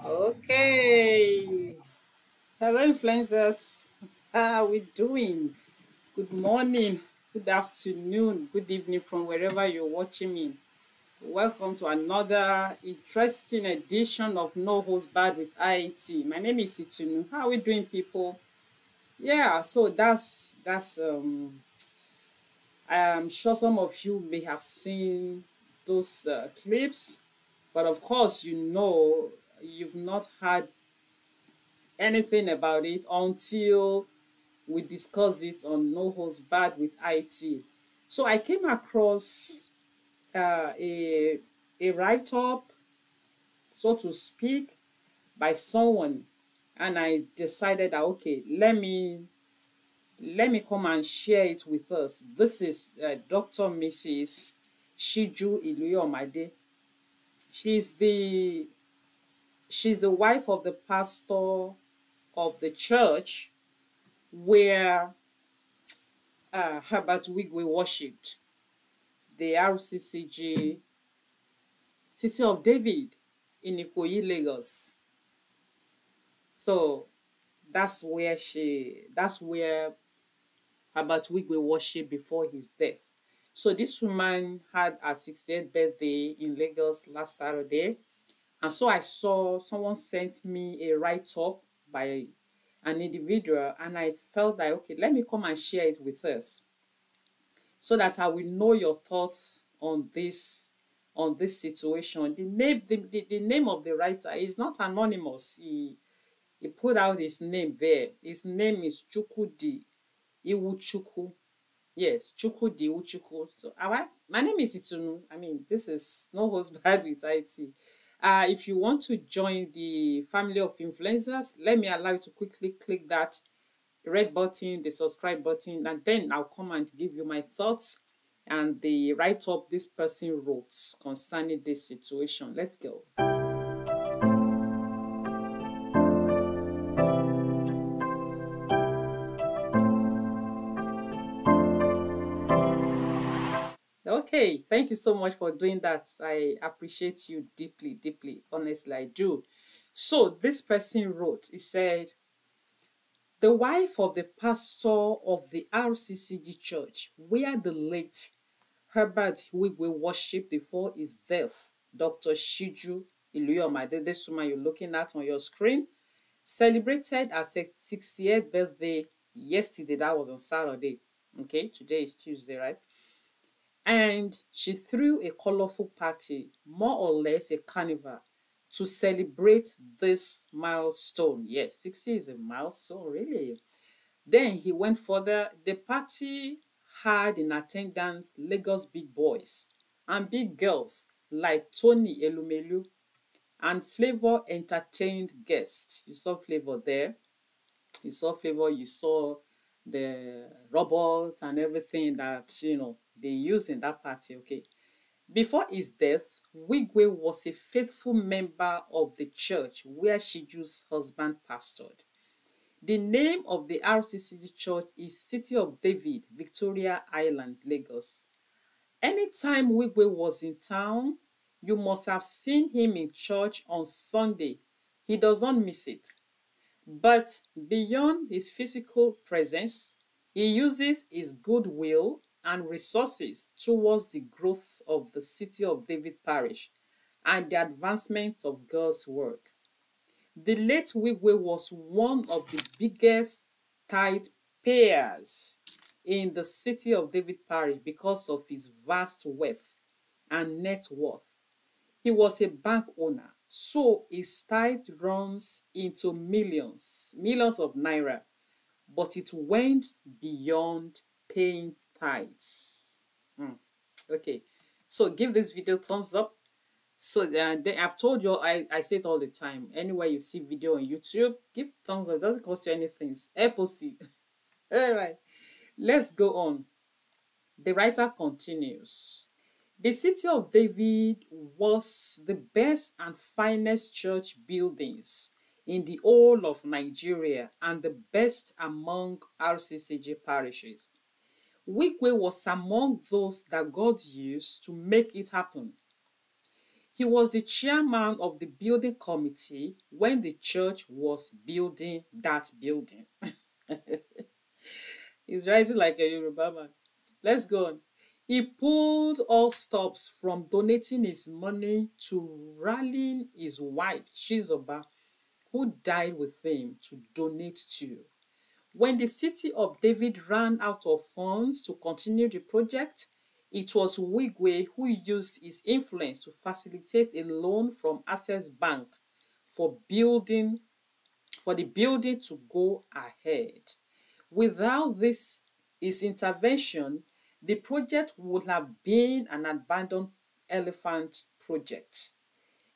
Okay. Hello, influencers. How are we doing? Good morning, good afternoon, good evening from wherever you're watching me. Welcome to another interesting edition of No Host Bad with IIT. My name is Itunu. How are we doing, people? Yeah, so that's I'm sure some of you may have seen those clips, but of course, you've not had anything about it until we discuss it on No Host Bad with IT. So I came across a write up, so to speak, by someone, and I decided that okay, let me come and share it with us. This is Dr. Mrs. Shiju Iluyomade. She's the she's the wife of the pastor of the church where Herbert Wigwe worshipped, the RCCG City of David in Ikoyi, Lagos. So that's where Herbert Wigwe worshipped before his death. So this woman had her 68th birthday in Lagos last Saturday. And so I saw someone sent me a write-up by an individual, and I felt that okay, let me come and share it with us so that I will know your thoughts on this situation. The name of the writer is not anonymous. He put out his name there. His name is Chukwudi Iwuchukwu. Yes, Chukwudi Iwuchukwu. So my name is Itunu. I mean, this is No Host Bad with IT. If you want to join the family of influencers, let me allow you to quickly click that red button, the subscribe button, and then I'll come and give you my thoughts and the write up this person wrote concerning this situation. Let's go. Okay, thank you so much for doing that. I appreciate you deeply, deeply. Honestly, I do. So this person wrote, he said, the wife of the pastor of the RCCG church, where the late Herbert Wigwe worshipped before his death, Dr. Shiju Iluyomade, this woman you're looking at on your screen, celebrated her 68th birthday yesterday. That was on Saturday. Okay, today is Tuesday, right? And she threw a colorful party, more or less a carnival, to celebrate this milestone. Yes, 60 is a milestone, really. Then he went further. The party had in attendance Lagos big boys and big girls like Tony Elumelu, and Flavor entertained guests. You saw Flavor there. You saw Flavor, you saw the robots and everything that, they used in that party, okay? Before his death, Wigwe was a faithful member of the church where Shiju's husband pastored. The name of the RCCG church is City of David, Victoria Island, Lagos. Anytime Wigwe was in town, you must have seen him in church on Sunday. He does not miss it. But beyond his physical presence, he uses his goodwill and resources towards the growth of the City of David parish and the advancement of God's work. The late Wigwe was one of the biggest tithe payers in the City of David parish because of his vast wealth and net worth. He was a bank owner, so his tithe runs into millions of naira, but it went beyond paying tithes. Okay, so give this video thumbs up. So I've told you, I say it all the time. Anywhere you see video on YouTube, give thumbs up. It doesn't cost you anything. It's FOC. All right, let's go on. The writer continues. The City of David was the best and finest church buildings in the whole of Nigeria and the best among RCCG parishes. Wigwe was among those that God used to make it happen. He was the chairman of the building committee when the church was building that building. He's rising like a Yoruba man. Let's go on. He pulled all stops from donating his money to rallying his wife, Chizoba, who died with him, to donate to. When the city of David ran out of funds to continue the project, it was Wigwe who used his influence to facilitate a loan from Access Bank for the building to go ahead. Without his intervention, the project would have been an abandoned elephant project.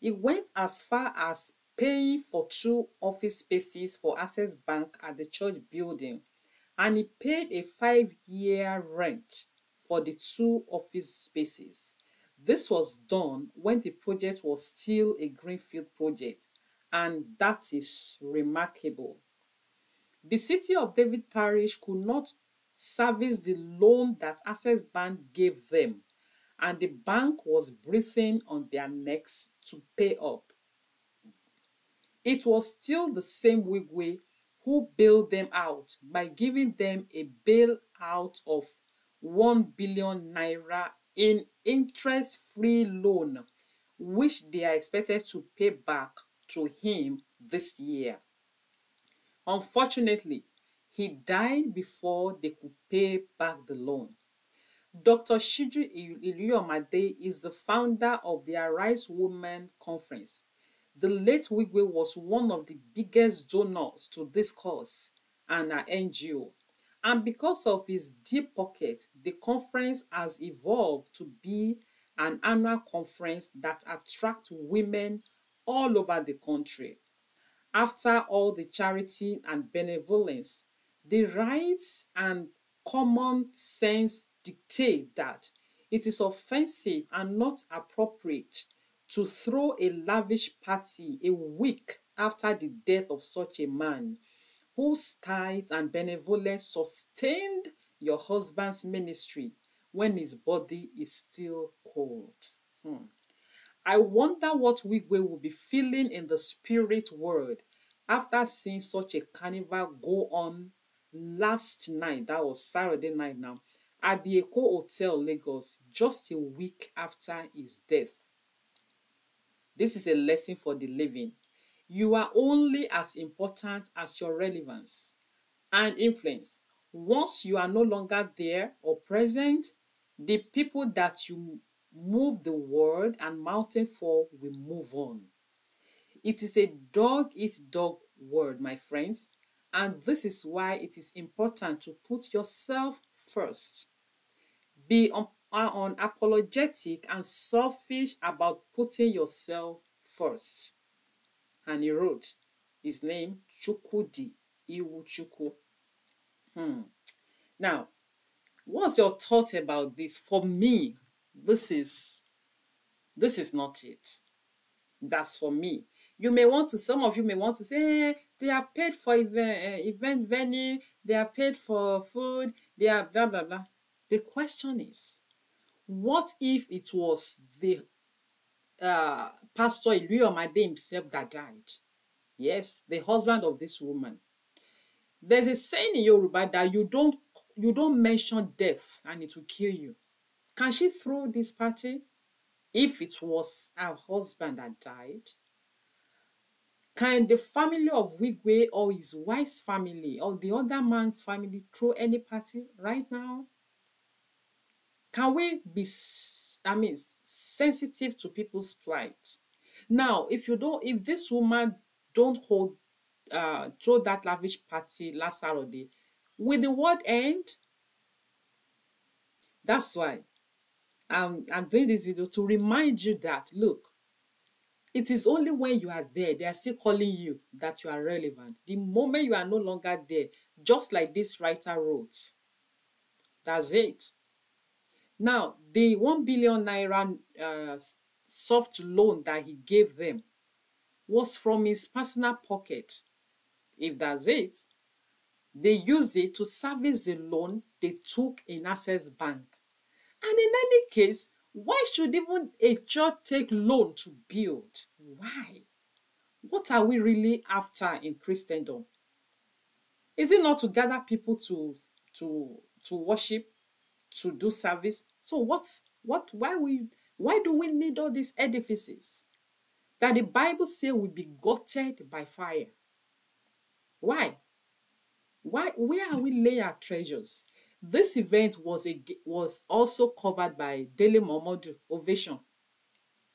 It went as far as paying for 2 office spaces for Access Bank at the church building, and he paid a 5-year rent for the 2 office spaces. This was done when the project was still a greenfield project, and that is remarkable. The city of David Parish could not service the loan that Access Bank gave them, and the bank was breathing on their necks to pay up. It was still the same Wigwe who bailed them out by giving them a bailout of 1 billion naira in interest-free loan, which they are expected to pay back to him this year. Unfortunately, he died before they could pay back the loan. Dr. Shiju Iliyomade is the founder of the Arise Women Conference. The late Wigwe was one of the biggest donors to this cause and our NGO. And because of his deep pocket, the conference has evolved to be an annual conference that attracts women all over the country. After all the charity and benevolence, the rights and common sense dictate that it is offensive and not appropriate to throw a lavish party a week after the death of such a man whose tithe and benevolence sustained your husband's ministry when his body is still cold. I wonder what Wigwe will be feeling in the spirit world after seeing such a carnival go on last night, that was Saturday night now, at the Eko Hotel, Lagos, just a week after his death. This is a lesson for the living. You are only as important as your relevance and influence. Once you are no longer there or present, the people that you move the world and mountain for will move on. It is a dog-eat-dog world, my friends, and this is why it is important to put yourself first. Be unapologetic and selfish about putting yourself first. And he wrote, his name, Chukwudi Iwuchukwu. Now, what's your thought about this? For me, this is not it. That's for me. Some of you may want to say, hey, they are paid for event venue, they are paid for food, they are blah, blah, blah. The question is, what if it was the Pastor Iliyomade himself that died? Yes, the husband of this woman. There's a saying in Yoruba that you don't mention death and it will kill you. Can she throw this party if it was her husband that died? Can the family of Wigwe or his wife's family or the other man's family throw any party right now? Can we be, sensitive to people's plight? Now, if this woman don't throw that lavish party last Saturday, will the world end? That's why I'm doing this video to remind you that, look, it is only when you are there, they are still calling you, that you are relevant. The moment you are no longer there, just like this writer wrote, that's it. Now, the 1 billion naira soft loan that he gave them was from his personal pocket. If that's it, they used it to service the loan they took in Access Bank. And in any case, Why should even a church take loan to build? Why? What are we really after in Christendom? Is it not to gather people to worship, to do service? So why do we need all these edifices that the Bible say will be gutted by fire? Why? Where are we laying our treasures? This event was also covered by Daily Momodu Ovation.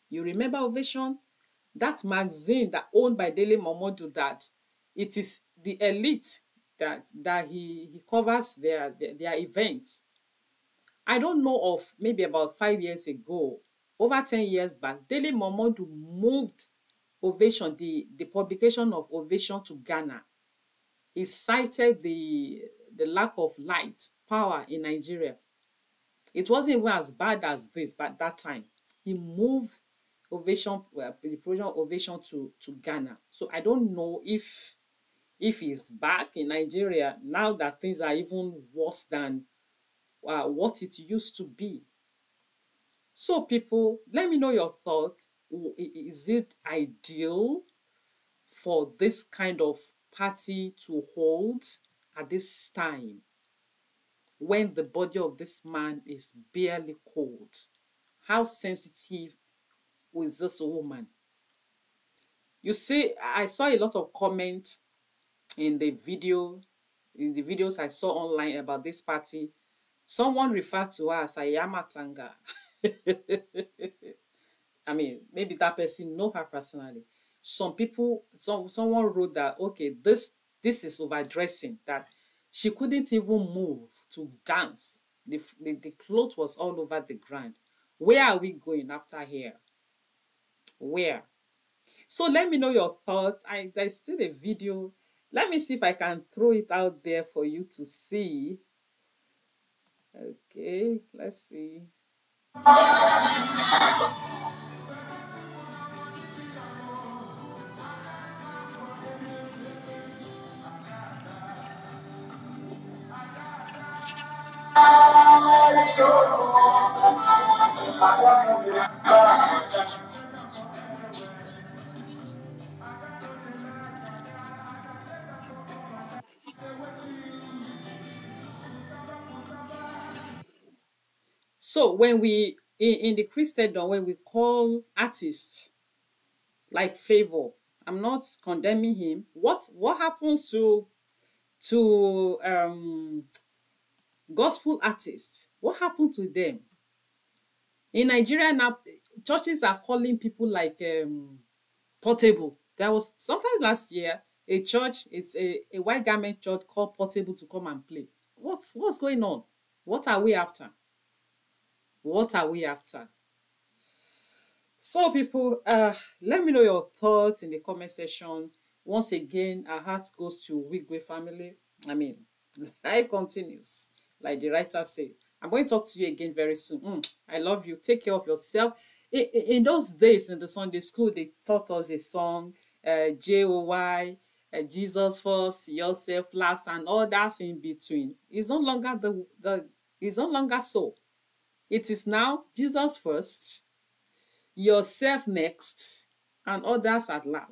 You remember Ovation? That magazine that owned by Daily Momodu, that it is the elite that he covers their events. I don't know of, maybe about 5 years ago, over 10 years back, Daily Momodu moved Ovation, the publication of Ovation, to Ghana. He cited the lack of light, power in Nigeria. It wasn't even as bad as this, but that time he moved Ovation, the program Ovation to Ghana. So I don't know if he's back in Nigeria now that things are even worse than what it used to be. So people, let me know your thoughts. Is it ideal for this kind of party to hold at this time when the body of this man is barely cold? How sensitive is this woman? You see, I saw a lot of comment in the videos I saw online about this party. Someone referred to her as a Yamatanga. I mean, maybe that person know her personally. Someone wrote that, okay, this is overdressing, that she couldn't even move to dance. The cloth was all over the ground. Where are we going after here? Where? So let me know your thoughts. There's still a video. Let me see if I can throw it out there for you to see. Okay, let's see. So when we in the Christendom, when we call artists like Favor, I'm not condemning him. What happens to gospel artists? What happened to them? In Nigeria now, churches are calling people like Portable. There was sometimes last year a church, it's a white garment church called Portable, to come and play. What's going on? What are we after? What are we after? So people, let me know your thoughts in the comment section. Once again, our heart goes to Wigwe family. I mean, life continues, like the writer said. I'm going to talk to you again very soon. I love you. Take care of yourself. In those days in the Sunday school, they taught us a song, Joy, Jesus first, yourself last, and all that's in between. It's no longer it's no longer so. It is now Jesus first, yourself next, and others at last,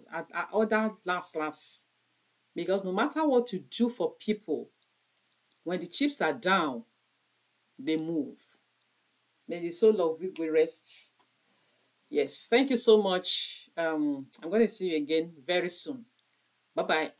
others last. Because no matter what you do for people, when the chips are down, they move. May the soul of Wigwe rest. Yes, thank you so much. I'm going to see you again very soon. Bye-bye.